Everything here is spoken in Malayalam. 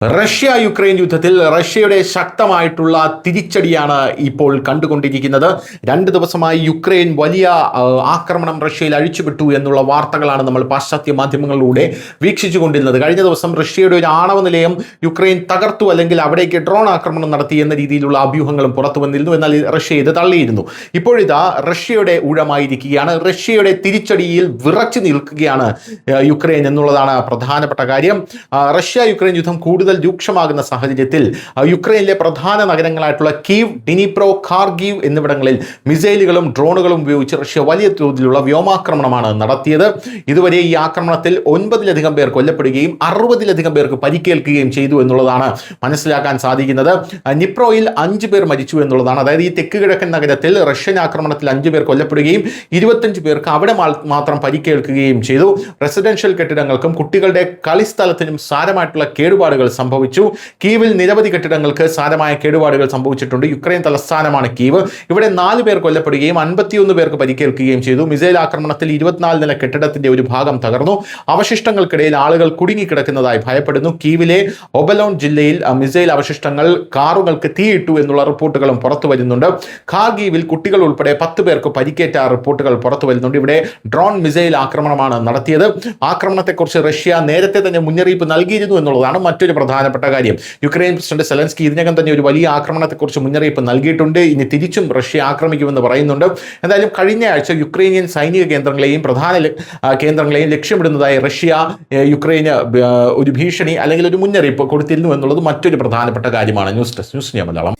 റഷ്യ യുക്രൈൻ യുദ്ധത്തിൽ റഷ്യയുടെ ശക്തമായിട്ടുള്ള തിരിച്ചടിയാണ് ഇപ്പോൾ കണ്ടുകൊണ്ടിരിക്കുന്നത്. 2 ദിവസമായി യുക്രൈൻ വലിയ ആക്രമണം റഷ്യയിൽ അഴിച്ചുവിട്ടു എന്നുള്ള വാർത്തകളാണ് നമ്മൾ പാശ്ചാത്യ മാധ്യമങ്ങളിലൂടെ വീക്ഷിച്ചുകൊണ്ടിരുന്നത്. കഴിഞ്ഞ ദിവസം റഷ്യയുടെ ഒരു ആണവ നിലയം യുക്രൈൻ തകർത്തു, അല്ലെങ്കിൽ അവിടേക്ക് ഡ്രോൺ ആക്രമണം നടത്തി എന്ന രീതിയിലുള്ള അഭ്യൂഹങ്ങളും പുറത്തു വന്നിരുന്നു. എന്നാൽ റഷ്യ ഇത് തള്ളിയിരുന്നു. ഇപ്പോഴിതാ റഷ്യയുടെ ഊഴമായിരിക്കുകയാണ്. റഷ്യയുടെ തിരിച്ചടിയിൽ വിറച്ചു നിൽക്കുകയാണ് യുക്രൈൻ എന്നുള്ളതാണ് പ്രധാനപ്പെട്ട കാര്യം. റഷ്യ യുക്രൈൻ യുദ്ധം കൂടുതൽ രൂക്ഷമാകുന്ന സാഹചര്യത്തിൽ യുക്രൈനിലെ പ്രധാന നഗരങ്ങളായിട്ടുള്ള കീവ്, ഡിനിപ്രോ, ഖാർഗീവ് എന്നിവിടങ്ങളിൽ മിസൈലുകളും ഡ്രോണുകളും ഉപയോഗിച്ച് റഷ്യ വലിയ തോതിലുള്ള വ്യോമാക്രമണമാണ് നടത്തിയത്. ഇതുവരെ ഈ ആക്രമണത്തിൽ 9-ലധികം പേർ കൊല്ലപ്പെടുകയും 60-ലധികം പേർക്ക് പരിക്കേൽക്കുകയും ചെയ്തു എന്നുള്ളതാണ് മനസ്സിലാക്കാൻ സാധിക്കുന്നത്. നിപ്രോയിൽ 5 പേർ മരിച്ചു എന്നുള്ളതാണ്. അതായത് ഈ തെക്ക് കിഴക്കൻ നഗരത്തിൽ റഷ്യൻ ആക്രമണത്തിൽ 5 പേർ കൊല്ലപ്പെടുകയും 25 പേർക്ക് അവിടെ മാത്രം പരിക്കേൽക്കുകയും ചെയ്തു. റെസിഡൻഷ്യൽ കെട്ടിടങ്ങൾക്കും കുട്ടികളുടെ കളിസ്ഥലത്തിനും സാരമായിട്ടുള്ള കേടുപാടുകൾ സംഭവിച്ചു. കീവിൽ നിരവധി കെട്ടിടങ്ങൾക്ക് സാരമായ കേടുപാടുകൾ സംഭവിച്ചിട്ടുണ്ട്. യുക്രൈൻ തലസ്ഥാനമാണ് കീവ്. ഇവിടെ 4 പേർ കൊല്ലപ്പെടുകയും 51 പേർക്ക് പരിക്കേൽക്കുകയും ചെയ്തു. മിസൈൽ ആക്രമണത്തിൽ 24 നില കെട്ടിടത്തിന്റെ ഒരു ഭാഗം തകർന്നു. അവശിഷ്ടങ്ങൾക്കിടയിൽ ആളുകൾ കുടുങ്ങിക്കിടക്കുന്നതായി ഭയപ്പെടുന്നു. കീവിലെ ഒബലോൺ ജില്ലയിൽ മിസൈൽ അവശിഷ്ടങ്ങൾ കാറുകൾക്ക് തീയിട്ടു എന്നുള്ള റിപ്പോർട്ടുകളും പുറത്തു വരുന്നുണ്ട്. ഖാർഗീവിൽ കുട്ടികൾ ഉൾപ്പെടെ 10 പേർക്ക് പരിക്കേറ്റ റിപ്പോർട്ടുകൾ പുറത്തു വരുന്നുണ്ട്. ഇവിടെ ഡ്രോൺ മിസൈൽ ആക്രമണമാണ് നടത്തിയത്. ആക്രമണത്തെക്കുറിച്ച് റഷ്യ നേരത്തെ തന്നെ മുന്നറിയിപ്പ് നൽകിയിരുന്നു എന്നുള്ളതാണ് മറ്റൊരു പ്രധാനപ്പെട്ട കാര്യം. യുക്രൈൻ പ്രസിഡന്റ് സെലൻസ്കി ഇതിനകം തന്നെ ഒരു വലിയ ആക്രമണത്തെക്കുറിച്ച് മുന്നറിയിപ്പ് നൽകിയിട്ടുണ്ട്. ഇനി തിരിച്ചും റഷ്യ ആക്രമിക്കുമെന്ന് പറയുന്നുണ്ട്. എന്തായാലും കഴിഞ്ഞ ആഴ്ച യുക്രൈനിയൻ സൈനിക കേന്ദ്രങ്ങളെയും പ്രധാന കേന്ദ്രങ്ങളെയും ലക്ഷ്യമിടുന്നതായി റഷ്യ യുക്രൈന് ഒരു ഭീഷണി അല്ലെങ്കിൽ ഒരു മുന്നറിയിപ്പ് കൊടുത്തിരുന്നു എന്നുള്ളത് മറ്റൊരു പ്രധാനപ്പെട്ട കാര്യമാണ്. News desk, news Malayalam.